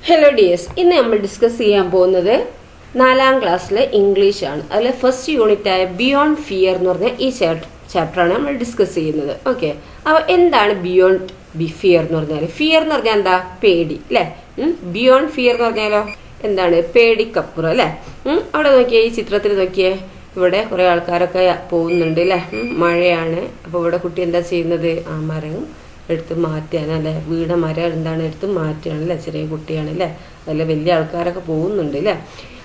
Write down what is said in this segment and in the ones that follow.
Hello dears, ഇന്ന് നമ്മൾ discuss ചെയ്യാൻ പോകുന്നത് 4ാം ക്ലാസ്സിലെ ഇംഗ്ലീഷാണ്. അതിൽ ഫസ്റ്റ് യൂണിറ്റായ ബിയോണ്ട് ഫിയർ എന്ന് പറഞ്ഞ ഈ ചാപ്റ്ററാണ് നമ്മൾ ഡിസ്കസ് ചെയ്യുന്നത്. ഓക്കെ, അപ്പോൾ എന്താണ് ബിയോണ്ട് ഫിയർ എന്ന് പറഞ്ഞാൽ? ഫിയർ എന്ന് പറഞ്ഞാൽ എന്താ? പേടി അല്ലേ. ബിയോണ്ട് ഫിയർ എന്ന് പറഞ്ഞാലോ എന്താണ്? പേടിക്കപ്പുറം അല്ലേ. അവിടെ നോക്കിയേ, ഈ ചിത്രത്തിൽ നോക്കിയേ, ഇവിടെ കുറേ ആൾക്കാരൊക്കെ പോകുന്നുണ്ട് അല്ലേ. മഴയാണ്. അപ്പോൾ ഇവിടെ കുട്ടി എന്താ ചെയ്യുന്നത്? ആ മരം എടുത്ത് മാറ്റാനല്ലേ, വീണ മരം എന്താണ് എടുത്ത് മാറ്റുകയാണല്ലേ. ചെറിയ കുട്ടിയാണല്ലേ. അതല്ല വലിയ ആൾക്കാരൊക്കെ പോകുന്നുണ്ട് അല്ലേ.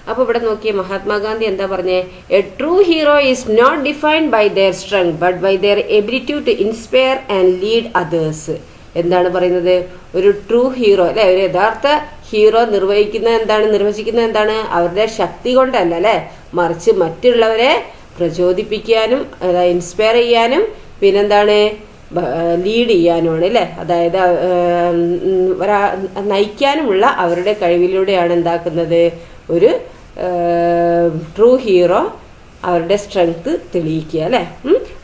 അപ്പോൾ ഇവിടെ നോക്കിയേ, മഹാത്മാഗാന്ധി എന്താ പറഞ്ഞേ? A true hero is not defined by their strength but by their ability to inspire and lead others. എന്താണ് പറയുന്നത്? ഒരു ട്രൂ ഹീറോ അല്ലെ, ഒരു യഥാർത്ഥ ഹീറോ നിർവചിക്കുന്നത് എന്താണ്? അവരുടെ ശക്തി കൊണ്ടല്ല അല്ലെ, മറിച്ച് മറ്റുള്ളവരെ പ്രചോദിപ്പിക്കാനും ഇൻസ്പയർ ചെയ്യാനും പിന്നെന്താണ് ലീഡ് ചെയ്യാനുമാണ് അല്ലേ. അതായത് നയിക്കാനുമുള്ള അവരുടെ കഴിവിലൂടെയാണ് എന്താക്കുന്നത് ഒരു ട്രൂ ഹീറോ അവരുടെ സ്ട്രെങ്ത് തെളിയിക്കുക അല്ലേ.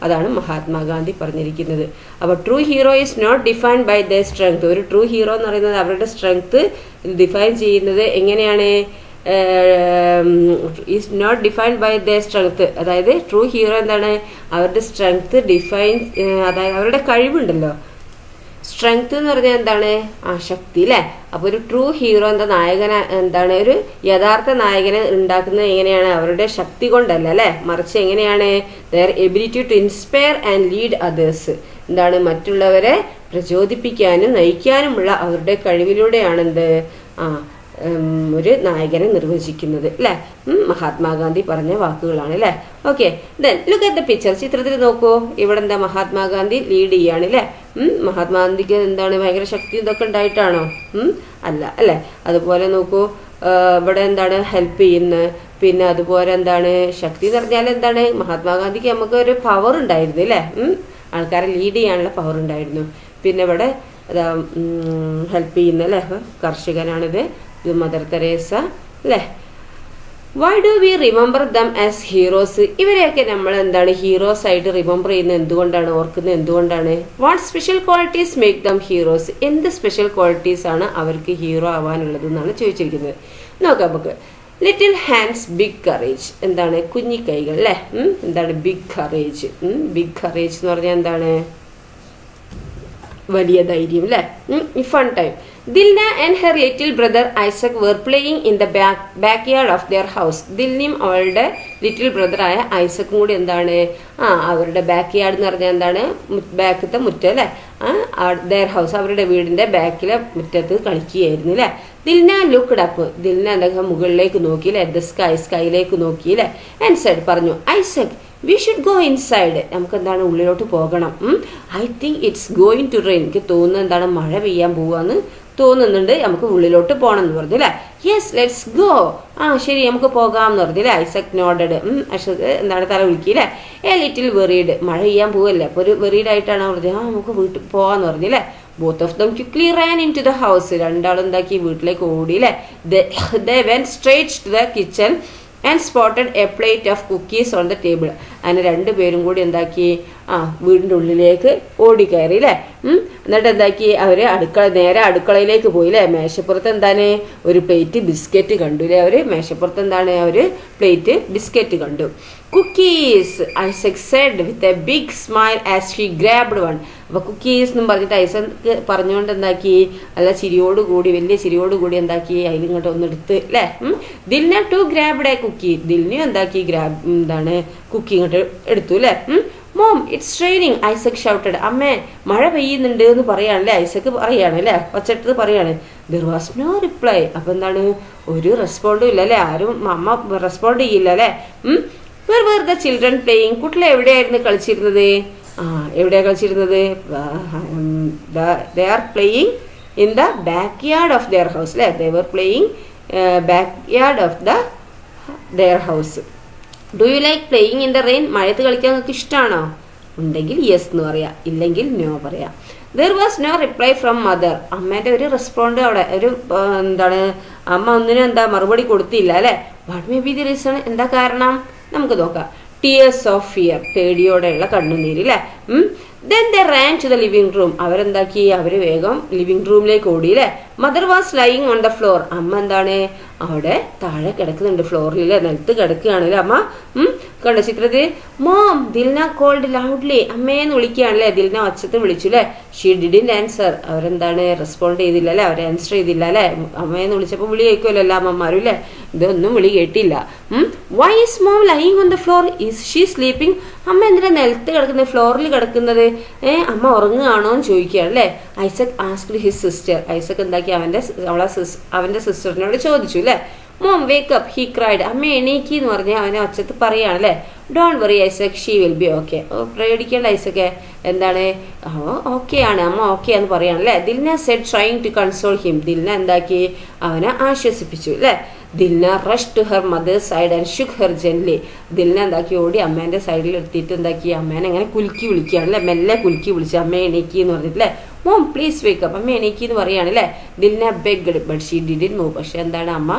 അതാണ് മഹാത്മാഗാന്ധി പറഞ്ഞിരിക്കുന്നത്. അപ്പോൾ true hero is not defined by the strength. ഒരു ട്രൂ ഹീറോ എന്ന് പറയുന്നത് അവരുടെ സ്ട്രെങ്ത് ഡിഫൈൻ ചെയ്യുന്നത് എങ്ങനെയാണ്? Is not defined by the strength. അതായത് ട്രൂ ഹീറോ എന്താണ്? അവരുടെ സ്ട്രെങ്ത് ഡിഫൈൻ, അതായത് അവരുടെ കഴിവുണ്ടല്ലോ. സ്ട്രെങ്ത് എന്ന് പറഞ്ഞാൽ എന്താണ്? ആ ശക്തി അല്ലേ. അപ്പോൾ ഒരു ട്രൂ ഹീറോ എന്താ നായകനെ എന്താണ്? ഒരു യഥാർത്ഥ നായകനെ ഉണ്ടാക്കുന്നത് എങ്ങനെയാണ്? അവരുടെ ശക്തി കൊണ്ടല്ല അല്ലേ, മറിച്ച് എങ്ങനെയാണ്? Their ability to inspire and lead others. എന്താണ്? മറ്റുള്ളവരെ പ്രചോദിപ്പിക്കാനും നയിക്കാനുമുള്ള അവരുടെ കഴിവിലൂടെയാണ് എന്ത് ഒരു നായകനെ നിർവചിക്കുന്നത് അല്ലേ. മഹാത്മാഗാന്ധി പറഞ്ഞ വാക്കുകളാണ് അല്ലേ. Okay, then look at the picture. ചിത്രത്തിൽ നോക്കൂ, ഇവിടെ എന്താ? മഹാത്മാഗാന്ധി ലീഡ് ചെയ്യാണ് അല്ലേ. മഹാത്മാഗാന്ധിക്ക് എന്താണ് ഭയങ്കര ശക്തി ഇതൊക്കെ ഉണ്ടായിട്ടാണോ? അല്ല അല്ലേ. അതുപോലെ നോക്കൂ, ഇവിടെ എന്താണ്? ഹെൽപ്പ് ചെയ്യുന്നത്. പിന്നെ അതുപോലെ എന്താണ്? ശക്തി എന്ന് പറഞ്ഞാൽ എന്താണ്? മഹാത്മാഗാന്ധിക്ക് നമുക്ക് ഒരു പവർ ഉണ്ടായിരുന്നു അല്ലേ. ആൾക്കാരെ ലീഡ് ചെയ്യാനുള്ള പവർ ഉണ്ടായിരുന്നു. പിന്നെ ഇവിടെ ഹെൽപ്പ് ചെയ്യുന്ന അല്ലേ, കർഷകനാണിത്. മദർ തെരേസ അല്ലേ. Why do we remember them as heroes? ഇവരെയൊക്കെ നമ്മൾ എന്താണ് ഹീറോസ് ആയിട്ട് റിമെമ്പർ ചെയ്യുന്നത് എന്തുകൊണ്ടാണ്? ഓർക്കുന്നത് എന്തുകൊണ്ടാണ്? What special qualities make them heroes? എന്ത് സ്പെഷ്യൽ ക്വാളിറ്റീസ് ആണ് അവർക്ക് ഹീറോ ആവാനുള്ളത് എന്നാണ് ചോദിച്ചിരിക്കുന്നത്. നോക്കാം നമുക്ക്. Little hands big courage. എന്താണ്? കുഞ്ഞിക്കൈകൾ അല്ലേ. എന്താണ് ബിഗ് കറേജ്? ബിഗ് കറേജ് എന്ന് പറഞ്ഞാൽ എന്താണ്? വലിയ ധൈര്യം അല്ലേ. Fun time. Dilna and her little brother Isaac were playing in the backyard of their house. ദിൽനയും അവളുടെ ലിറ്റിൽ ബ്രദറായ ഐസക്കും കൂടി എന്താണ് അവരുടെ ബാക്ക്യാർഡ് എന്ന് പറഞ്ഞാൽ എന്താണ്? ബാക്കത്തെ മുറ്റം അല്ലേ. ദെയർ ഹൗസ്, അവരുടെ വീടിന്റെ ബാക്കിലെ മുറ്റത്ത് കളിക്കുകയായിരുന്നു അല്ലേ. Dilna looked up. ദിൽന എന്താ മുകളിലേക്ക് നോക്കി അല്ലേ, ദ സ്കൈയിലേക്ക് നോക്കി അല്ലേ. ആൻഡ് സെഡ് പറഞ്ഞു, Isaac we should go inside. നമുക്ക് എന്താണ് ഉള്ളിലോട്ട് പോകണം. I think it's going to rain. എനിക്ക് തോന്നുന്നത് എന്താണ്? മഴ പെയ്യാൻ പോവാന്ന് തോന്നുന്നുണ്ട്. നമുക്ക് ഉള്ളിലോട്ട് പോകണം എന്ന് പറഞ്ഞു അല്ലേ. Yes let's go. ശരി നമുക്ക് പോകാം എന്ന് പറഞ്ഞു അല്ലേ. ഐസക് നോഡഡ്. എന്താണ് തല ഉലുക്കിയില്ലേ. A little worried. മഴ പെയ്യാൻ പോവല്ലേ, അപ്പോൾ ഒരു വെറീഡ് ആയിട്ടാണ് പറഞ്ഞത്. നമുക്ക് വീട്ടിൽ പോകാന്ന് പറഞ്ഞു അല്ലേ. Both of them quickly ran in to the house. രണ്ടാളും എന്താക്കി? വീട്ടിലേക്ക് ഓടി അല്ലേ. They went straight to the kitchen and spotted a plate of cookies on the table. അങ്ങനെ രണ്ടുപേരും കൂടി എന്താക്കി? വീടിൻ്റെ ഉള്ളിലേക്ക് ഓടിക്കയറി അല്ലേ. എന്നിട്ട് എന്താക്കി? അവർ നേരെ അടുക്കളയിലേക്ക് പോയി അല്ലേ. മേശപ്പുറത്ത് എന്താണ്? ഒരു പ്ലേറ്റ് ബിസ്ക്കറ്റ് കണ്ടു അല്ലേ. അവർ മേശപ്പുറത്ത് എന്താണ്? ഒരു പ്ലേറ്റ് ബിസ്ക്കറ്റ് കണ്ടു. Cookies Isaac said with a big smile as she grabbed one. അപ്പോൾ കുക്കീസ് എന്നും പറഞ്ഞിട്ട് ഐസക് പറഞ്ഞുകൊണ്ട് എന്താക്കി? നല്ല ചിരിയോടുകൂടി, വലിയ ചിരിയോടുകൂടി എന്താക്കി? അതിലിങ്ങോട്ട് ഒന്നെടുത്ത് അല്ലേ. Dilna too grabbed a cookie. ദിൽനയും എന്താക്കി? എന്താണ് കുക്കി ഇങ്ങോട്ട് എടുത്തു അല്ലേ. Mom it's raining Isaac shouted. അമ്മേ മഴ പെയ്യുന്നുണ്ട് എന്ന് പറയാണല്ലേ. ഐസക് പറയാണ് അല്ലേ, ഒച്ചട്ട് പറയാണ്. There was no reply. അപ്പം എന്താണ്? ഒരു റെസ്പോണ്ടും ഇല്ല അല്ലേ. ആരും അമ്മ റെസ്പോണ്ട് ചെയ്യില്ല അല്ലേ. Where were the children playing. കുട്ടികൾ എവിടെയായിരുന്നു കളിച്ചിരുന്നത്? എവിടെയാണ് കളിച്ചിരുന്നത്? They are playing in the backyard of their house അല്ലേ. They were playing backyard of their house. Do you like playing in the rain? മഴയത്ത് കളിക്കാൻ നിങ്ങൾക്ക് ഇഷ്ടമാണോ? ഉണ്ടെങ്കിൽ യെസ് എന്ന് പറയാം, ഇല്ലെങ്കിൽ നോ പറയാം. There was no reply from mother. അമ്മേൻ്റെ ഒരു റെസ്പോണ്ട് അവിടെ ഒരു എന്താണ്? അമ്മ ഒന്നിനും എന്താ മറുപടി കൊടുത്തില്ല അല്ലേ. What may be the reason? എന്താ കാരണം? നമുക്ക് നോക്കാം. Tears of fear. പേടിയോടെയുള്ള കണ്ണുനീര് അല്ലേ. Then they ran to the living room. അവരെന്താക്കി, അവര് വേഗം ലിവിംഗ് റൂമിലേക്ക് ഓടി അല്ലേ. Mother was lying on the floor. അമ്മ എന്താണ് അവിടെ താഴെ കിടക്കുന്നുണ്ട്, ഫ്ലോറിൽ നിലത്ത് കിടക്കുകയാണല്ലേ അമ്മ. കണ്ട ചിത്രത്തിൽ മോം ദിൽന കോൾഡ് ലൗഡ്ലി. അമ്മയെന്ന് വിളിക്കുകയാണല്ലേ. ദിൽന ഒച്ചത്ത് വിളിച്ചു അല്ലേ. She didn't answer. അവരെന്താണ് റെസ്പോണ്ട് ചെയ്തില്ല അല്ലെ, അവർ ആൻസർ ചെയ്തില്ല അല്ലെ. അമ്മയെന്ന് വിളിച്ചപ്പോൾ വിളി കേൾക്കുമല്ലോ എല്ലാ അമ്മമാരും അല്ലെ. ഇതൊന്നും വിളി കേട്ടില്ല. Why is mom lying on the floor, is she sleeping. അമ്മ എന്തിനാ നിലത്ത് കിടക്കുന്നത്, ഫ്ലോറിൽ കിടക്കുന്നത്? അമ്മ ഉറങ്ങുകയാണോ എന്ന് ചോദിക്കുകയാണ് അല്ലെ. Isaac asked his sister. Isaac എന്താക്കി അവന്റെ സിസ്റ്ററിനോട് ചോദിച്ചു അല്ലെ. Mom wake up, he cried. അമ്മ എണീക്കി എന്ന് പറഞ്ഞ് അവനെ ഒച്ചത്ത് പറയാണ് അല്ലെ. Don't worry Isaac, she will be okay. പേടിക്കേണ്ട ഐസക്കെ, എന്താണ് ഓക്കെ ആണ്, അമ്മ ഓക്കെ എന്ന് പറയാണല്ലേ. Dilna said trying to console him. Dilna എന്താക്കി അവനെ ആശ്വസിപ്പിച്ചു അല്ലെ. Dilna rush to her mother's side and shook her gently. Dilna എന്താക്കി ഓടി അമ്മേന്റെ സൈഡിൽ എടുത്തിട്ട് എന്താക്കി അമ്മേനെ അങ്ങനെ കുലുക്കി വിളിക്കുകയാണല്ലേ. മെല്ലെ കുലുക്കി വിളിച്ചു അമ്മ എണീക്കി എന്ന് പറഞ്ഞിട്ടില്ലേ. മോം പ്ലീസ് വേക്ക് അപ്പ്, അമ്മ എണീക്കി എന്ന് പറയുകയാണല്ലേ. Dilna begged but she didn't move. പക്ഷെ എന്താണ് അമ്മ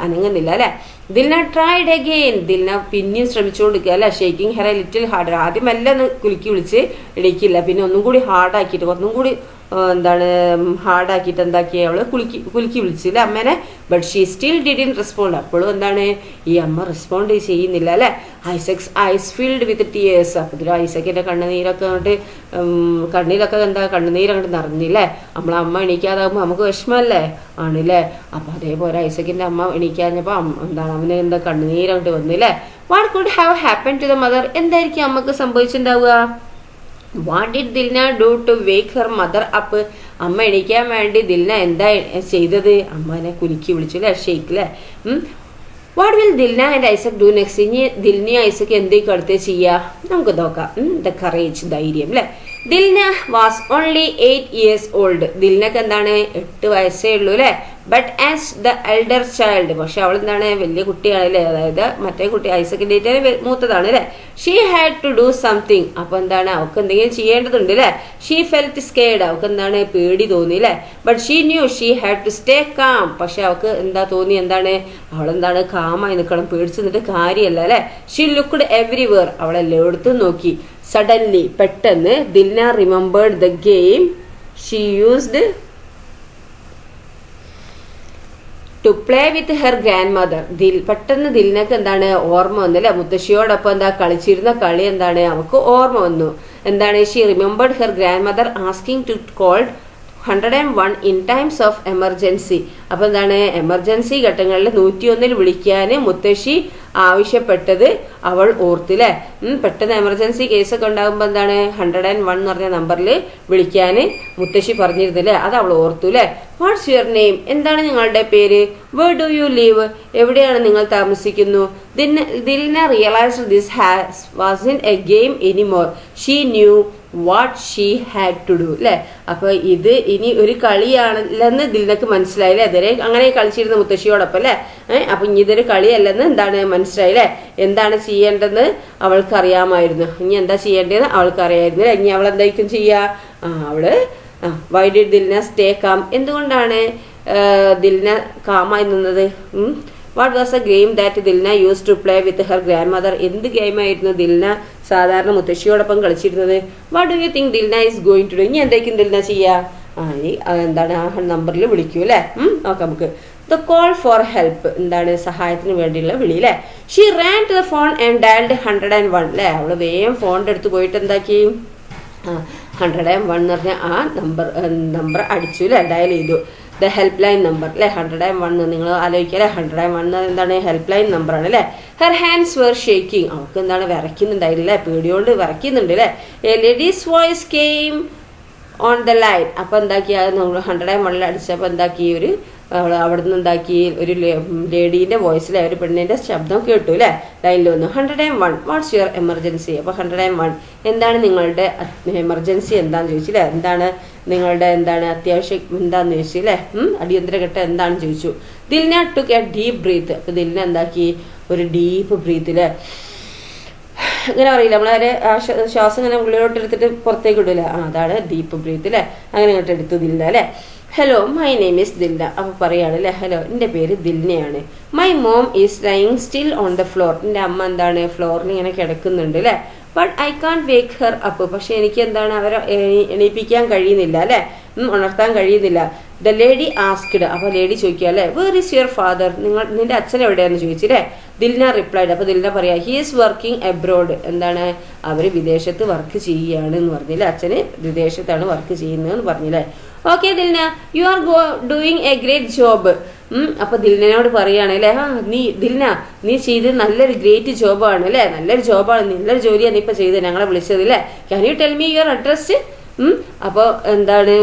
അനങ്ങുന്നില്ല അല്ലെ. Dilna tried again. ദിൽന പിന്നെയും ശ്രമിച്ചുകൊണ്ടിരിക്കുക അല്ലെ. Shaking her A little harder. ആദ്യം എല്ലാം ഒന്ന് കുലുക്കി വിളിച്ച് എണീക്കില്ല, പിന്നെ ഒന്നും കൂടി ഹാർഡാക്കിയിട്ട് ഒന്നും കൂടി എന്താണ് ഹാർഡാക്കിയിട്ട് എന്താക്കി അവള് കുലുക്കി വിളിച്ചില്ല അമ്മേനെ. But she still didn't respond. അപ്പോഴും എന്താണ് ഈ അമ്മ റെസ്പോണ്ട് ചെയ്യുന്നില്ല അല്ലെ. Isaac's eyes filled with tears. അപ്പോൾ ഐസക്കിന്റെ കണ്ണുനീരൊക്കെ അങ്ങോട്ട് കണ്ണിലൊക്കെ എന്താ കണ്ണുനീര് അങ്ങോട്ട് നിറഞ്ഞില്ലേ. നമ്മളെ അമ്മ എണീക്കാതാകുമ്പോൾ നമുക്ക് വിഷമല്ലേ ആണല്ലേ. അപ്പൊ അതേപോലെ ഐസക്കിന്റെ അമ്മ എണീക്കാഞ്ഞപ്പോ എന്താണ് അവന് എന്താ കണ്ണുനീര് അങ്ങോട്ട് വന്നില്ലേ. What could have happen to the mother. എന്തായിരിക്കും അമ്മക്ക് സംഭവിച്ചിട്ടുണ്ടാവുക. What did Dilna do to wake her mother up. അമ്മ എണീക്കാൻ വേണ്ടി ദിൽന എന്താ ചെയ്തത്, അമ്മനെ കുലുക്കി വിളിച്ചു അല്ലെ, ഷെയ്ക്ക് അല്ലെ. What will Dilna and Isaac do next. ഇനി ദിൽന ഐസക് എന്തൊക്കെ അടുത്ത് ചെയ്യാ നമുക്ക് നോക്കാം. ദ കറേജ്, ധൈര്യം അല്ലെ. Dilna was only 8 years old. ദിൽനക്ക് എന്താണ് 8 വയസ്സേ ഉള്ളൂ അല്ലെ. But as the elder child. പക്ഷെ അവൾ എന്താണ് വലിയ കുട്ടിയാണ് അല്ലെ. അതായത് മറ്റേ കുട്ടി ഐസക്കിന്റെ മൂത്തതാണ് അല്ലെ. She had to do something. അപ്പൊ എന്താണ് അവൾക്ക് എന്തെങ്കിലും ചെയ്യേണ്ടതുണ്ട് അല്ലെ. She felt scared. അവൾക്ക് എന്താണ് പേടി തോന്നി അല്ലെ. But she knew she had to stay calm. പക്ഷെ അവൾക്ക് എന്താ തോന്നി, എന്താണ് അവളെന്താണ് കാമായി നിൽക്കണം, പേടിച്ചു നിന്നിട്ട് കാര്യമല്ല അല്ലെ. She looked everywhere. അവളെല്ലായിടത്തും നോക്കി. സഡൻലി പെട്ടെന്ന് Dilna remembered the game she used to play with her grandmother. പെട്ടെന്ന് ദിൽനക്ക് എന്താണ് ഓർമ്മ വന്നല്ലേ. മുത്തശ്ശിയോടൊപ്പം എന്താ കളിച്ചിരുന്ന കളി എന്താണ് അവൾക്ക് ഓർമ്മ വന്നു. എന്താണ് she remembered her grandmother asking to called 101 in times of emergency. അപ്പൊ എന്താണ് എമർജൻസി ഘട്ടങ്ങളിൽ 101 വിളിക്കാൻ മുത്തശ്ശി ആവശ്യപ്പെട്ടത് അവൾ ഓർത്തില്ലേ. പെട്ടെന്ന് എമർജൻസി കേസൊക്കെ ഉണ്ടാകുമ്പോൾ എന്താണ് 101 എന്ന് പറഞ്ഞ നമ്പറിൽ വിളിക്കാൻ മുത്തശ്ശി പറഞ്ഞിരുന്നില്ലേ, അത് അവൾ ഓർത്തു അല്ലേ. What's your name. എന്താണ് നിങ്ങളുടെ പേര്. Where do you live. എവിടെയാണ് നിങ്ങൾ താമസിക്കുന്നു. Dilna realized this wasn't a game anymore. She knew what she had to do അല്ലെ. അപ്പൊ ഇത് ഇനി ഒരു കളിയാണല്ലെന്ന് ദിൽനക്ക് മനസ്സിലായില്ലേ. അതുവരെ അങ്ങനെ കളിച്ചിരുന്ന മുത്തശ്ശിയോടൊപ്പം അല്ലെ. അപ്പൊ ഇനി ഇതൊരു കളിയല്ലെന്ന് എന്താണ് മനസ്സിലായില്ലേ. എന്താണ് ചെയ്യേണ്ടതെന്ന് അവൾക്ക് അറിയാമായിരുന്നു. ഇനി എന്താ ചെയ്യേണ്ടതെന്ന് അവൾക്ക് അറിയാമായിരുന്നു അല്ലെ. ഇനി അവൾ എന്തായിരിക്കും ചെയ്യാ. അവള് why did Dilna stay calm. എന്തുകൊണ്ടാണ് ദിൽന കാമായി നിന്നത്. What was a game that Dilna use to play with her grandmother. എന്ത് ഗെയിമായിരുന്നു ദിൽന സാധാരണ മുത്തശ്ശിയോടൊപ്പം കളിച്ചിരുന്നത്. What do you think Dilna is going to do. ഇനി എന്തായിരിക്കും ദിൽന ചെയ്യാ. എന്താണ് ആ നമ്പറിൽ വിളിക്കൂ അല്ലെ. നോക്കാം നമുക്ക്. The call for help. എന്താണ് സഹായത്തിന് വേണ്ടിയുള്ള വിളി അല്ലെ. She ran to the phone and dialled 101 അല്ലെ. അവള് വേഗം ഫോണിന്റെ അടുത്ത് പോയിട്ട് എന്താക്കി 101 എന്ന് പറഞ്ഞ ആ നമ്പർ അടിച്ചു അല്ലെ, ഡയൽ ചെയ്തു. ദ ഹെൽപ്പ് ലൈൻ നമ്പർ അല്ലെ. 101 നിങ്ങൾ ആലോചിക്കുക അല്ലെ. 101 എന്താണ് ഹെൽപ്പ് ലൈൻ നമ്പറാണ് അല്ലെ. Her hands were shaking. അവൾക്ക് എന്താണ് വിറയ്ക്കുന്നുണ്ടായില്ലേ, പേടിയോണ്ട് വിറയ്ക്കുന്നുണ്ട് അല്ലെ. A lady's voice came on the line. അപ്പൊ എന്താക്കി നമ്മൾ 101 അടിച്ചപ്പോ എന്താക്കി ഒരു അവിടെ നിന്ന് എന്താക്കി ഒരു ലേഡീന്റെ വോയിസിലെ ഒരു പെണ്ണിന്റെ ശബ്ദം കേട്ടു അല്ലെ. ലൈനിൽ വന്നു 101 വാട്ട്സ് യുവർ എമർജൻസി. അപ്പൊ 101 എന്താണ് നിങ്ങളുടെ എമർജൻസി എന്താന്ന് ചോദിച്ചില്ലേ. എന്താണ് നിങ്ങളുടെ എന്താണ് അത്യാവശ്യം എന്താന്ന് ചോദിച്ചില്ലേ. അടിയന്തര ഘട്ടം എന്താണെന്ന് ചോദിച്ചു. Dilna took a deep breath. അപ്പൊ ദിൽന എന്താക്കി ഒരു ഡീപ്പ് ബ്രീത്ത് അല്ലെ. ഇങ്ങനെ പറയില്ല നമ്മളെ ശ്വാസം ഇങ്ങനെ ഉള്ളിലോട്ട് എടുത്തിട്ട് പുറത്തേക്ക് ഇടൂല. അതാണ് ഡീപ്പ് ബ്രീത്ത് അല്ലെ. അങ്ങനെ ഇങ്ങോട്ട് എടുത്തതില്ല അല്ലെ. Hello my name is Dilna. അപ്പൊ പറയാണ് അല്ലെ. ഹലോ എൻ്റെ പേര് ദിൽനയാണ്. My mom is lying still on the floor. എൻ്റെ അമ്മ എന്താണ് ഫ്ലോറിൽ ഇങ്ങനെ കിടക്കുന്നുണ്ട് അല്ലെ. But I can't wake her up. പക്ഷെ എനിക്ക് എന്താണ് അവരെ എണീപ്പിക്കാൻ കഴിയുന്നില്ല അല്ലേ, ഉണർത്താൻ കഴിയുന്നില്ല. ദ ലേഡി ആസ്ക്ഡ്, അപ്പോൾ ലേഡി ചോദിക്കുക അല്ലേ, വേർ ഈസ് യുവർ ഫാദർ, നിന്റെ അച്ഛൻ എവിടെയാണെന്ന് ചോദിച്ചില്ലേ. ദിൽന റിപ്ലൈഡ്, അപ്പോൾ ദിൽന പറയാ ഹി ഈസ് വർക്കിംഗ് എബ്രോഡ്, എന്താണ് അവർ വിദേശത്ത് വർക്ക് ചെയ്യുകയാണ് എന്ന് പറഞ്ഞില്ലേ, അച്ഛന് വിദേശത്താണ് വർക്ക് ചെയ്യുന്നതെന്ന് പറഞ്ഞില്ലേ. Okay Dilna, you are doing A great job. അപ്പൊ ദിൽനയോട് പറയാണ് അല്ലേ, ദിൽന നീ ചെയ്ത് നല്ലൊരു ഗ്രേറ്റ് ജോബാണ് അല്ലേ, നല്ലൊരു ജോബാണ്, നല്ലൊരു ജോലിയാണ് നീ ഇപ്പൊ ചെയ്ത് ഞങ്ങളെ വിളിച്ചത് അല്ലേ. Can you tell me your address. അപ്പോൾ എന്താണ്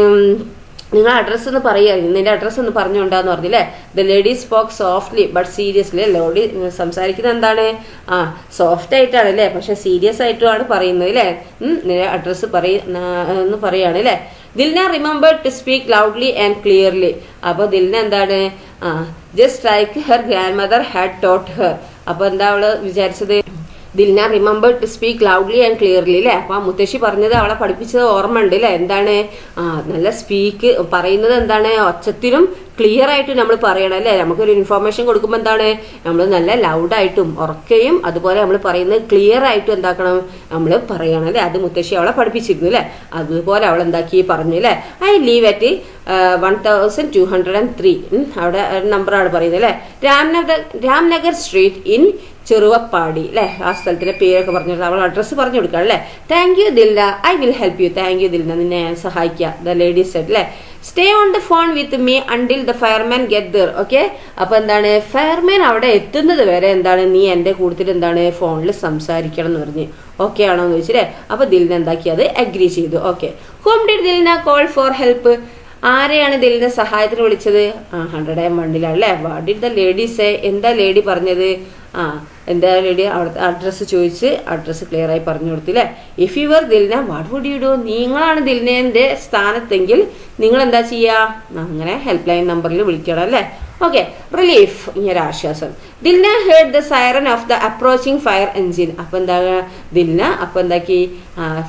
നിങ്ങൾ അഡ്രസ്സ് ഒന്ന് പറയുക, നിന്റെ അഡ്രസ്സ് ഒന്ന് പറഞ്ഞുകൊണ്ടാന്ന് പറഞ്ഞില്ലേ. The lady spoke softly but seriously. Lady സംസാരിക്കുന്നത് എന്താണ്, സോഫ്റ്റ് ആയിട്ടാണ് അല്ലേ, പക്ഷെ സീരിയസ് ആയിട്ടുമാണ് പറയുന്നത് അല്ലേ. നിന്റെ അഡ്രസ്സ് എന്ന് പറയാണ് അല്ലേ. Dilna remember to speak loudly and clearly. അപ്പോൾ ദിൽന എന്താണ്, just like her grandmother had taught her. അപ്പോൾ എന്താ അവള് വിചാരിച്ചത്, Dilna remember to speak loudly and clearly അല്ലേ. അപ്പൊ ആ മുത്തശ്ശി പറഞ്ഞത് അവളെ പഠിപ്പിച്ചത് ഓർമ്മ ഉണ്ട് അല്ലേ. എന്താണ്, നല്ല സ്പീക്ക് പറയുന്നത് എന്താണ്, ഒച്ചത്തിലും ക്ലിയർ ആയിട്ടും നമ്മൾ പറയണം അല്ലേ. നമുക്കൊരു ഇൻഫോർമേഷൻ കൊടുക്കുമ്പോൾ എന്താണ്, നമ്മൾ നല്ല ലൗഡായിട്ടും ഉറക്കെയും അതുപോലെ നമ്മൾ പറയുന്നത് ക്ലിയർ ആയിട്ടും എന്താക്കണം നമ്മൾ പറയണം അല്ലേ. അത് മുത്തശ്ശി അവളെ പഠിപ്പിച്ചിരുന്നു അല്ലേ. അതുപോലെ അവൾ എന്താക്കി പറഞ്ഞു അല്ലേ. I leave at 1203. അവിടെ നമ്പറാണ് പറയുന്നത് അല്ലേ. രാംനഗർ സ്ട്രീറ്റ് ഇൻ ചെറുവപ്പാടി അല്ലേ. ആ സ്ഥലത്തിന്റെ പേരൊക്കെ പറഞ്ഞു, അവൾ അഡ്രസ്സ് പറഞ്ഞു കൊടുക്കാം അല്ലേ. Thank you Dilna, I will help you. Thank you Dilna, നിന്നെ ഞാൻ സഹായിക്കാം. ദ ലേഡി സെഡ് അല്ലേ. Stay on the phone with me until the fireman get there. Okay, അപ്പൊ എന്താണ്, ഫയർമാൻ അവിടെ എത്തുന്നത് വരെ എന്താണ് നീ എന്റെ കൂട്ടത്തിൽ എന്താണ് ഫോണിൽ സംസാരിക്കണം എന്ന് പറഞ്ഞ്. ഓക്കെ ആണോ എന്ന് ചോദിച്ചില്ലേ. അപ്പൊ ദിൽന എന്താക്കി അത് അഗ്രി ചെയ്തു. Okay, home did Dilna call for help. ആരെയാണ് ദിൽന സഹായത്തിന് വിളിച്ചത്? 101 അല്ലേ. What did the lady say, എന്താ ലേഡി പറഞ്ഞത്? എന്താ ലേഡി അവിടുത്തെ അഡ്രസ്സ് ചോദിച്ച് അഡ്രസ്സ് ക്ലിയർ ആയി പറഞ്ഞു കൊടുത്തില്ലേ. If you were Dilna what would you do, നിങ്ങളാണ് ദിൽനന്റെ സ്ഥാനത്തെങ്കിൽ നിങ്ങൾ എന്താ ചെയ്യാ, അങ്ങനെ ഹെൽപ്പ് ലൈൻ നമ്പറിൽ വിളിക്കണം അല്ലേ. ഓക്കെ, റിലീഫ്, ഇങ്ങനെ ആശ്വാസം. Dilna heard the siren of the approaching fire engine. അപ്പൊ എന്താ ദിൽന അപ്പൊ എന്താക്കി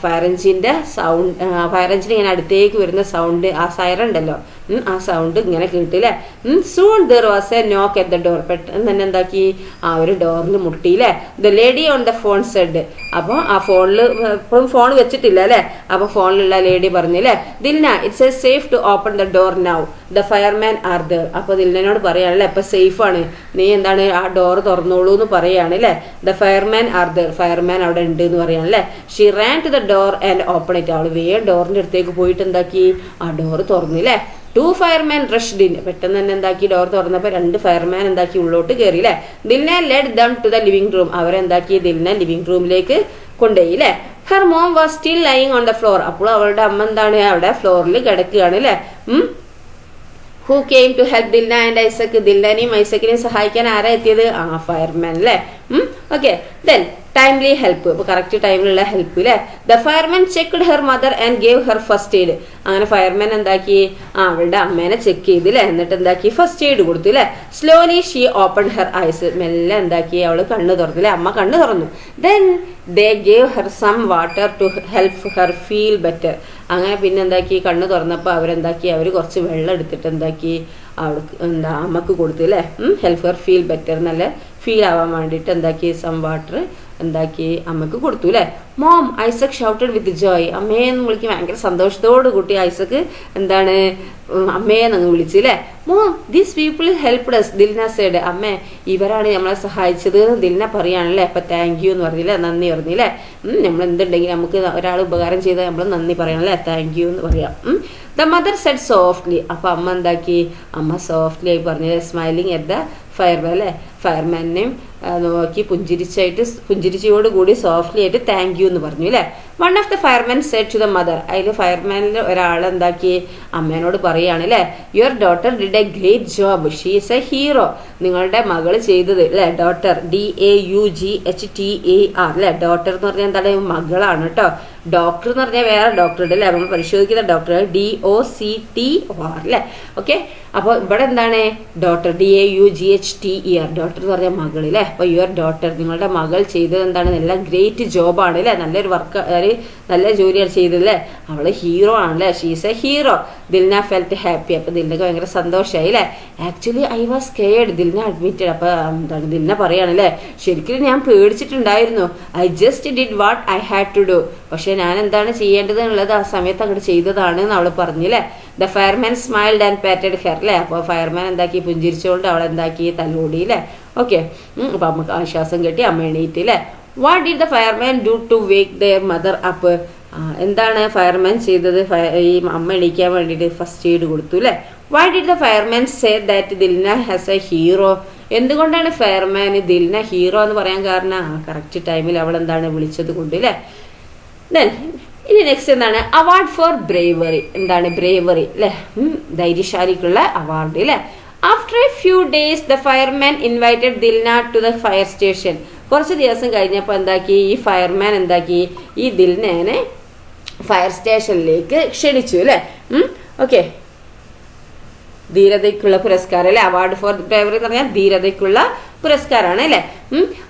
ഫയർ എഞ്ചിന്റെ സൗണ്ട്, ഫയർ എഞ്ചിൻ ഇങ്ങനെ അടുത്തേക്ക് വരുന്ന സൗണ്ട്, ആ സൈറൻ ഉണ്ടല്ലോ, ആ സൗണ്ട് ഇങ്ങനെ കേട്ടില്ലേ. Soon there was a knock at the door. പെട്ടെന്ന് തന്നെ എന്താക്കി ആ ഒരു ഡോറിൽ മുട്ടിയില്ലേ. The lady on the phone said. അപ്പൊ ആ ഫോണിൽ ഇപ്പോഴും ഫോൺ വെച്ചിട്ടില്ല അല്ലെ. അപ്പൊ ഫോണിലുള്ള ലേഡി പറഞ്ഞില്ലേ, Dilna it's a safe to open the door now, the fireman are there. അപ്പൊ ദിൽനോട് പറയാണല്ലേ ഇപ്പൊ സേഫ് ആണ്, നീ എന്താണ് ആ ഡോർ തുറന്നോളൂ എന്ന് പറയാണ് അല്ലെ. The fireman are there, fireman അവിടെ ഉണ്ട് എന്ന് പറയാണല്ലേ. She ran to the door and open it. അവള് വേഗം ഡോറിന്റെ അടുത്തേക്ക് പോയിട്ട് എന്താക്കി ആ ഡോർ തുറന്നില്ലേ. 2 ഫയർമാൻ റഷ്ഡ് ഇൻ. പെട്ടെന്ന് തന്നെ എന്താക്കി ഡോർ തുറന്നപ്പോ 2 ഫയർമാൻ എന്താക്കി ഉള്ളോട്ട് കയറി അല്ലെ. Dilna led them to the living room. അവരെന്താക്കി ദിൽന ലിവിംഗ് റൂമിലേക്ക് കൊണ്ടുപോയി അല്ലെ. Her mom was still lying on the floor. അപ്പോൾ അവളുടെ അമ്മ എന്താണ് അവിടെ ഫ്ലോറിൽ കിടക്കുകയാണ് അല്ലെ. Who came to help Dilna and Isaac. ദിൽനനെയും ഐസക്കിനെയും സഹായിക്കാൻ ആരാ എത്തിയത്? ഫയർമാൻ അല്ലെ. Okay, then timely help. ഇപ്പൊ കറക്റ്റ് ടൈമിലുള്ള ഹെൽപ്പ് അല്ലെ. The fireman checked her mother and gave her first aid. അങ്ങനെ ഫയർമാൻ എന്താക്കി അവളുടെ അമ്മേനെ ചെക്ക് ചെയ്ത് അല്ലെ. എന്നിട്ട് എന്താക്കി ഫസ്റ്റ് എയ്ഡ് കൊടുത്തു അല്ലെ. Slowly she open her eyes. മെല്ലെ എന്താക്കി അവള് കണ്ണ് തുറന്നു അല്ലെ. അമ്മ കണ്ണ് തുറന്നു. Then they gave her some water to help her feel better. അങ്ങനെ പിന്നെ എന്താക്കി കണ്ണ് തുറന്നപ്പോൾ അവരെന്താക്കി അവർ കുറച്ച് വെള്ളം എടുത്തിട്ട് എന്താക്കി അവൾക്ക് അമ്മക്ക് കൊടുത്തു അല്ലേ. ഹെൽപ്പ് ഹെർ ഫീൽ ബെറ്റർ, നല്ല ഫീൽ ആവാൻ വേണ്ടിയിട്ട് എന്താക്കി സം വാട്ടർ എന്താക്കി അമ്മക്ക് കൊടുത്തു അല്ലേ. മോം ഐസക് ഷൗട്ടഡ് വിത്ത് ജോയ്. അമ്മയെന്ന് വിളിക്കും ഭയങ്കര സന്തോഷത്തോട് കൂട്ടി ഐസക് എന്താണ് അമ്മയെന്നങ്ങ് വിളിച്ചു അല്ലേ. Mom these people helped us, Dilna said. അമ്മേ ഇവരാണ് നമ്മളെ സഹായിച്ചത് ദിൽന പറയാണല്ലേ. അപ്പൊ താങ്ക് യു എന്ന് പറഞ്ഞില്ലേ, നന്ദി പറഞ്ഞില്ലേ. നമ്മൾ എന്തുണ്ടെങ്കിലും നമുക്ക് ഒരാൾ ഉപകാരം ചെയ്താൽ നമ്മൾ നന്ദി പറയണല്ലേ, താങ്ക് യു എന്ന് പറയാം. The mother said softly. അപ്പൊ അമ്മ എന്താക്കി അമ്മ സോഫ്റ്റ്ലി ആയി പറഞ്ഞത് സ്മൈലിംഗ് അറ്റ് ദ ഫയർമാൻ അല്ലെ. ഫയർമാനെയും നോക്കി പുഞ്ചിരിച്ചോട് കൂടി സോഫ്റ്റ്ലി ആയിട്ട് താങ്ക് യു എന്ന് പറഞ്ഞു അല്ലെ. One of the fireman said to the mother. അതിൽ ഫയർമാനിൽ ഒരാൾ എന്താക്കി അമ്മേനോട് പറയാണ് അല്ലെ. Your daughter did a great job, she is a hero. നിങ്ങളുടെ മകള് ചെയ്തത് അല്ലെ. ഡോട്ടർ DAUGHTER അല്ലെ. ഡോട്ടർ എന്ന് പറഞ്ഞാൽ എന്താണ് മകളാണ് കേട്ടോ. ഡോക്ടർ എന്ന് പറഞ്ഞാൽ വേറെ ഡോക്ടർ ഉണ്ട് അല്ലെ. നമ്മൾ പരിശോധിക്കുന്ന ഡോക്ടർ DOCTOR അല്ലെ. ഓക്കെ, അപ്പൊ ഇവിടെ എന്താണ് ഡോട്ടർ DAUGHTER. ഡോക്ടർ എന്ന് പറഞ്ഞാൽ മകൾ അല്ലെ. അപ്പൊ യുവർ ഡോട്ടർ നിങ്ങളുടെ മകൾ ചെയ്തത് എന്താണ് നല്ല ഗ്രേറ്റ് ജോബാണ് അല്ലെ. നല്ലൊരു വർക്ക്, നല്ല ജോലിയാണ് ചെയ്തത് അല്ലെ. അവള് ഹീറോ ആണല്ലേ, she's a hero. Dilna felt happy. അപ്പൊ ദിൽനക്ക് ഭയങ്കര സന്തോഷമായി അല്ലേ. Actually I was scared, Dilna admitted. അപ്പൊ എന്താണ് ദിൽന പറയാണല്ലേ, ശരിക്കും ഞാൻ പേടിച്ചിട്ടുണ്ടായിരുന്നു. I just did what I had to do. പക്ഷെ ഞാൻ എന്താണ് ചെയ്യേണ്ടത് എന്നുള്ളത് ആ സമയത്ത് അങ്ങോട്ട് ചെയ്തതാണ് എന്ന് അവള് പറഞ്ഞില്ലേ. The fireman smiled and patted hair അല്ലേ. അപ്പോൾ ഫയർമാൻ എന്താക്കി, പുഞ്ചിരിച്ചുകൊണ്ട് അവളെന്താക്കി, തലോടി അല്ലേ. ഓക്കെ, അപ്പൊ നമുക്ക് ആശ്വാസം കിട്ടി, അമ്മ എണീറ്റില്ലേ. What did the fireman do to wake their mother up. എന്താണ് ഫയർമാൻ ചെയ്തത്, ഈ അമ്മ എണീക്കാൻ വേണ്ടിയിട്ട് ഫസ്റ്റ് എയ്ഡ് കൊടുത്തു അല്ലേ. Why did the fireman say that Dilna has a hero. എന്തുകൊണ്ടാണ് ഫയർമാൻ ദിൽന ഹീറോ എന്ന് പറയാൻ കാരണം, കറക്റ്റ് ടൈമിൽ അവൾ എന്താണ് വിളിച്ചത് കൊണ്ട് അല്ലേ. ദെൻ ഇനി നെക്സ്റ്റ് എന്താണ്, അവാർഡ് ഫോർ ബ്രേവറി. എന്താണ് ബ്രേവറി അല്ലേ, ധൈര്യശാലിക്കുള്ള അവാർഡ് അല്ലേ. After a few days the fireman invited Dilna to the fire station. കുറച്ച് ദിവസം കഴിഞ്ഞപ്പോൾ എന്താക്കി, ഈ ഫയർമാൻ എന്താക്കി, ഈ ദിൽനേനെ ഫയർ സ്റ്റേഷനിലേക്ക് ക്ഷണിച്ചു അല്ലേ. ഓക്കെ, ധീരതയ്ക്കുള്ള പുരസ്കാരം അല്ലെ. അവാർഡ് ഫോർ ബ്രേവറി എന്ന് പറഞ്ഞാൽ ധീരതയ്ക്കുള്ള പുരസ്കാരമാണ് അല്ലെ.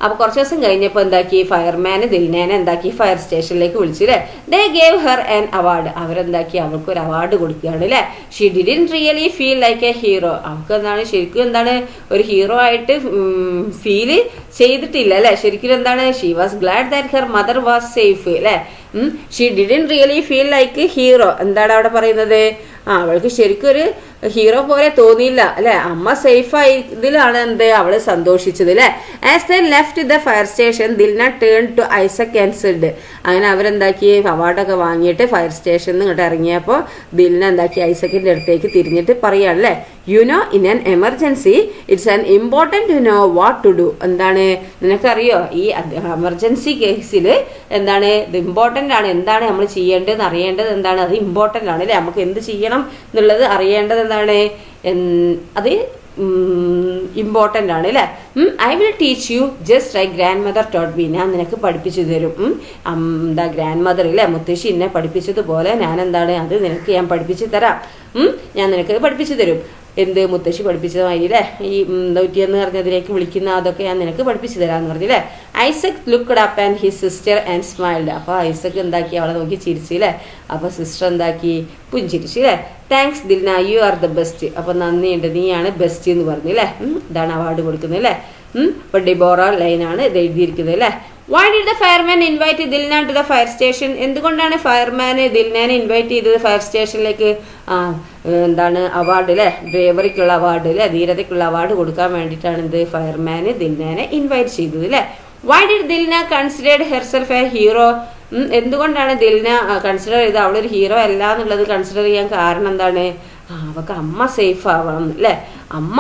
അപ്പൊ കുറച്ച് ദിവസം കഴിഞ്ഞപ്പോൾ എന്താക്കി, ഫയർമാന് ദിൽനേനെ എന്താക്കി, ഫയർ സ്റ്റേഷനിലേക്ക് വിളിച്ചു അല്ലെ. They gave her an award. അവരെന്താക്കി, അവൾക്ക് ഒരു അവാർഡ് കൊടുക്കുകയാണ് അല്ലെ. She didn't really feel like a hero. അവൾക്ക് എന്താണ് ശരിക്കും എന്താണ് ഒരു ഹീറോ ആയിട്ട് ഫീല് ചെയ്തിട്ടില്ല അല്ലെ. ശരിക്കും എന്താണ്, she was glad that her mother was safe അല്ലെ. She didn't really feel like hero. എന്താണ് അവിടെ പറയുന്നത്, അവൾക്ക് ശരിക്കും ഒരു ഹീറോ പോലെ തോന്നിയില്ല അല്ലെ. അമ്മ സേഫ് ആയതിലാണ് എന്ത് അവള് സന്തോഷിച്ചത് അല്ലെ. As they left the fire station Dilna turn to Isaac and said. അങ്ങനെ അവരെന്താക്കി, അവാർഡൊക്കെ വാങ്ങിയിട്ട് ഫയർ സ്റ്റേഷനിൽ ഇങ്ങോട്ട് ഇറങ്ങിയപ്പോൾ ദിൽന എന്താക്കി, ഐസക്കിന്റെ അടുത്തേക്ക് തിരിഞ്ഞിട്ട് പറയാണല്ലേ, you know in an emergency it's an important to know what to do. എന്താണ് നിനക്കറിയോ, ഈ എമർജൻസി കേസിൽ എന്താണ് ഇത് ഇമ്പോർട്ടൻ്റ് ആണ്, എന്താണ് നമ്മൾ ചെയ്യേണ്ടതെന്ന് അറിയേണ്ടത് എന്താണ്, അത് ഇമ്പോർട്ടൻ്റ് ആണ് അല്ലേ. നമുക്ക് എന്ത് ചെയ്യണം എന്നുള്ളത് അറിയേണ്ടത് എന്താണ്, അത് ഇമ്പോർട്ടൻ്റ് ആണ് അല്ലേ. I will teach you just like grand mother taught me. ഞാൻ നിനക്ക് പഠിപ്പിച്ചു തരും. എന്താ ഗ്രാൻഡ് മദർ ഇല്ലേ, മുത്തശ്ശി എന്നെ പഠിപ്പിച്ചതുപോലെ ഞാൻ എന്താണ് അത് നിനക്ക് ഞാൻ പഠിപ്പിച്ചു തരാം. ഞാൻ നിനക്ക് പഠിപ്പിച്ചു തരും. എന്ത് മുത്തശ്ശി പഠിപ്പിച്ചതായില്ലേ, ഈ 101 പറഞ്ഞതിലേക്ക് വിളിക്കുന്ന അതൊക്കെ ഞാൻ നിനക്ക് പഠിപ്പിച്ചു തരാമെന്ന് പറഞ്ഞില്ലേ. Isaac looked up and his sister and smiled. അപ്പോൾ ഐസക് എന്താക്കി, അവളെ നോക്കി ചിരിച്ചില്ലേ. അപ്പോൾ സിസ്റ്റർ എന്താക്കി, പുഞ്ചിരിച്ചു അല്ലേ. Thanks Dilna, you are the best. അപ്പോൾ നന്ദിയുണ്ട്, നീയാണ് ബെസ്റ്റ് എന്ന് പറഞ്ഞില്ലേ. ഇതാണ് അവാർഡ് കൊടുക്കുന്നത് അല്ലേ. അപ്പോൾ ഡിബോറ ലൈനാണ് ഇത് എഴുതിയിരിക്കുന്നത് അല്ലേ. Why did the fireman invite Dilna to the fire station. എന്തുകൊണ്ടാണ് ഫയർമാന് ദിൽനേനെ ഇൻവൈറ്റ് ചെയ്തത് ഫയർ സ്റ്റേഷനിലേക്ക്. എന്താണ് അവാർഡ് അല്ലേ, ബ്രേവറിക്കുള്ള അവാർഡ് അല്ലേ, ധീരതയ്ക്കുള്ള അവാർഡ് കൊടുക്കാൻ വേണ്ടിയിട്ടാണ് ഇത് ഫയർമാന് ദിൽനേനെ ഇൻവൈറ്റ് ചെയ്തത് അല്ലേ. Why did Dilna considered herself A hero. എന്തുകൊണ്ടാണ് ദിൽന കൺസിഡർ ചെയ്ത് അവളൊരു ഹീറോ അല്ല എന്നുള്ളത് കൺസിഡർ ചെയ്യാൻ കാരണം എന്താണ്, അവൾക്ക് അമ്മ സേഫ് ആവണം അല്ലേ. അമ്മ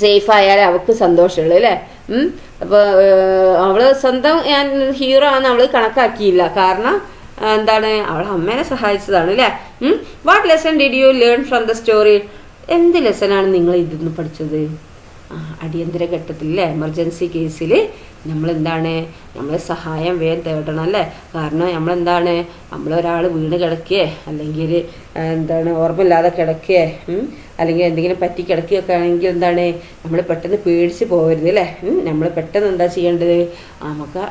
സേഫ് ആയാലേ അവൾക്ക് സന്തോഷമുള്ളൂ അല്ലേ. അപ്പോൾ അവള് സ്വന്തം ഞാൻ ഹീറോ ആണെന്ന് അവള് കണക്കാക്കിയില്ല, കാരണം എന്താണ് അവൾ അമ്മേനെ സഹായിച്ചതാണ് അല്ലേ. What lesson did you learn from the story. എന്ത് ലെസനാണ് നിങ്ങൾ ഇതിന്ന് പഠിച്ചത്. അടിയന്തര ഘട്ടത്തിൽ അല്ലേ, എമർജൻസി കേസിൽ നമ്മളെന്താണ്, നമ്മൾ സഹായം വേഗം തേടണം അല്ലേ. കാരണം നമ്മളെന്താണ്, നമ്മളൊരാൾ വീണ് കിടക്കുകയെ അല്ലെങ്കിൽ എന്താണ് ഓർമ്മയില്ലാതെ കിടക്കുകയെ അല്ലെങ്കിൽ എന്തെങ്കിലും പറ്റി കിടക്കുകയൊക്കെ ആണെങ്കിൽ എന്താണ് നമ്മൾ പെട്ടെന്ന് പേടിച്ച് പോകരുത് അല്ലേ. നമ്മൾ പെട്ടെന്ന് എന്താ ചെയ്യേണ്ടത്, നമുക്ക്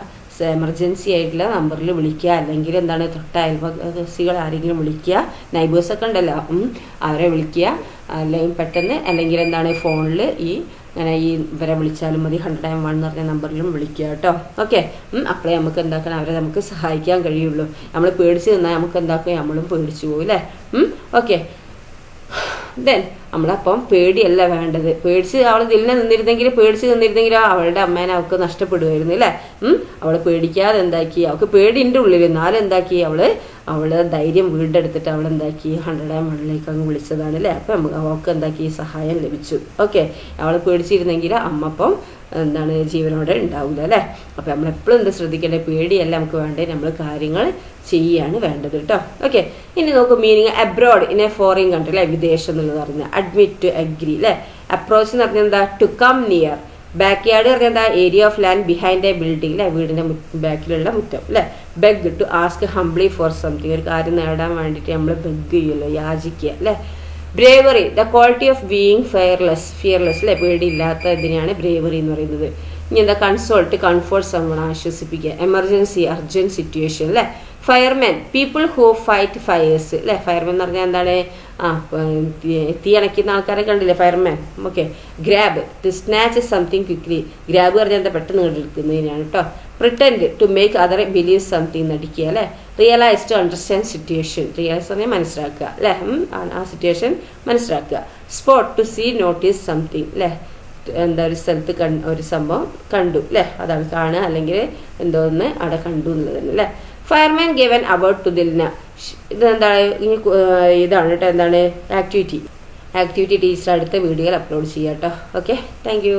എമർജൻസി ആയിട്ടുള്ള നമ്പറിൽ വിളിക്കുക, അല്ലെങ്കിൽ എന്താണ് തൊട്ട അയൽവാസികൾ ആരെങ്കിലും വിളിക്കുക, നൈബേഴ്സൊക്കെ ഉണ്ടല്ലോ അവരെ വിളിക്കുക, അല്ലെങ്കിൽ പെട്ടെന്ന് അല്ലെങ്കിൽ എന്താണ് ഫോണിൽ അങ്ങനെ ഇവരെ വിളിച്ചാലും മതി, 101 എന്ന് പറഞ്ഞ നമ്പറിലും വിളിക്കുക കേട്ടോ. ഓക്കെ, അപ്പോഴേ നമുക്ക് എന്താക്കണം, അവരെ നമുക്ക് സഹായിക്കാൻ കഴിയുള്ളൂ. നമ്മൾ പേടിച്ച് നിന്നാൽ നമുക്ക് എന്താക്കുക, നമ്മളും പേടിച്ചു പോകും അല്ലേ. ഓക്കെ, ദെൻ നമ്മളപ്പം പേടിയല്ല വേണ്ടത്. പേടിച്ച് അവൾ ദിലിനെ പേടിച്ച് നിന്നിരുന്നെങ്കിലോ അവളുടെ അമ്മേനെ അവൾക്ക് നഷ്ടപ്പെടുമായിരുന്നു അല്ലേ. അവള് പേടിക്കാതെ എന്താക്കി, അവൾക്ക് പേടിൻ്റെ ഉള്ളിൽ എന്നാലും എന്താക്കി അവള് ധൈര്യം വീണ്ടെടുത്തിട്ട് അവളെന്താക്കി 101 അങ്ങ് വിളിച്ചതാണ് അല്ലേ. അപ്പം അവൾക്ക് എന്താക്കി സഹായം ലഭിച്ചു. ഓക്കെ, അവളെ പേടിച്ചിരുന്നെങ്കിൽ അമ്മപ്പം എന്താണ് ജീവനോടെ ഉണ്ടാവില്ല അല്ലേ. അപ്പം നമ്മളെപ്പോഴും എന്താ ശ്രദ്ധിക്കേണ്ടത്, പേടിയല്ല നമുക്ക് വേണ്ടത്, നമ്മൾ കാര്യങ്ങൾ ചെയ്യാണ് വേണ്ടത് കേട്ടോ. ഓക്കെ, ഇനി നോക്കൂ meaning abroad in a foreign country അല്ലേ, വിദേശം എന്നുള്ളത് പറഞ്ഞാൽ അഡ്മിറ്റ് ടു അഗ്രി അല്ലേ. അപ്രോച്ച് എന്ന് പറഞ്ഞാൽ എന്താ, to come near. Backyard പറഞ്ഞാൽ എന്താ, area of land behind a building അല്ലേ, വീടിൻ്റെ ബാക്കിലുള്ള മുറ്റം അല്ലേ. Beg to ask humbly for something, ഒരു കാര്യം നേടാൻ വേണ്ടിയിട്ട് നമ്മൾ ബെഗ് ചെയ്യുമല്ലോ, യാചിക്കുക അല്ലേ. Bravery the quality of being fearless അല്ലേ, പേടിയില്ലാത്ത ഇതിനെയാണ് ബ്രേവറി എന്ന് പറയുന്നത്. ഇനി എന്താ, കൺസോൾട്ട് കംഫോർട്ട് സംവൺ, ആശ്വസിപ്പിക്കുക. എമർജൻസി അർജന്റ് സിറ്റുവേഷൻ അല്ലേ. Fireman people who fight fires അല്ലേ. ഫയർമാൻ എന്ന് പറഞ്ഞാൽ എന്താണ്? തീ അണയ്ക്കുന്ന ആൾക്കാരെ കണ്ടില്ലേ fireman. Okay. Grab to snatch something quickly. Grab പറഞ്ഞാൽ എന്താ? പെട്ടെന്ന് കണ്ടെടുക്കുന്നതിനാണ് കേട്ടോ. Pretend to make other believe something നടിക്കുക അല്ലേ. Realize to understand situation. Realize പറഞ്ഞാൽ മനസ്സിലാക്കുക അല്ലേ. ആ സിറ്റുവേഷൻ മനസ്സിലാക്കുക. Spot to see notice something അല്ലേ. എന്താ ഒരു സ്ഥലത്ത് ഒരു സംഭവം കണ്ടു അല്ലേ. അതാണ് കാണുക, അല്ലെങ്കിൽ എന്തോന്ന് അവിടെ കണ്ടു എന്നുള്ളത് തന്നെ അല്ലേ. Fireman given award to Dilna. ഇതെന്താണ്? ഇതാണ് കേട്ടോ. എന്താണ്? ആക്ടിവിറ്റി ടീച്ചർ അടുത്ത വീഡിയോയിൽ അപ്ലോഡ് ചെയ്യാം കേട്ടോ. Okay, thank you.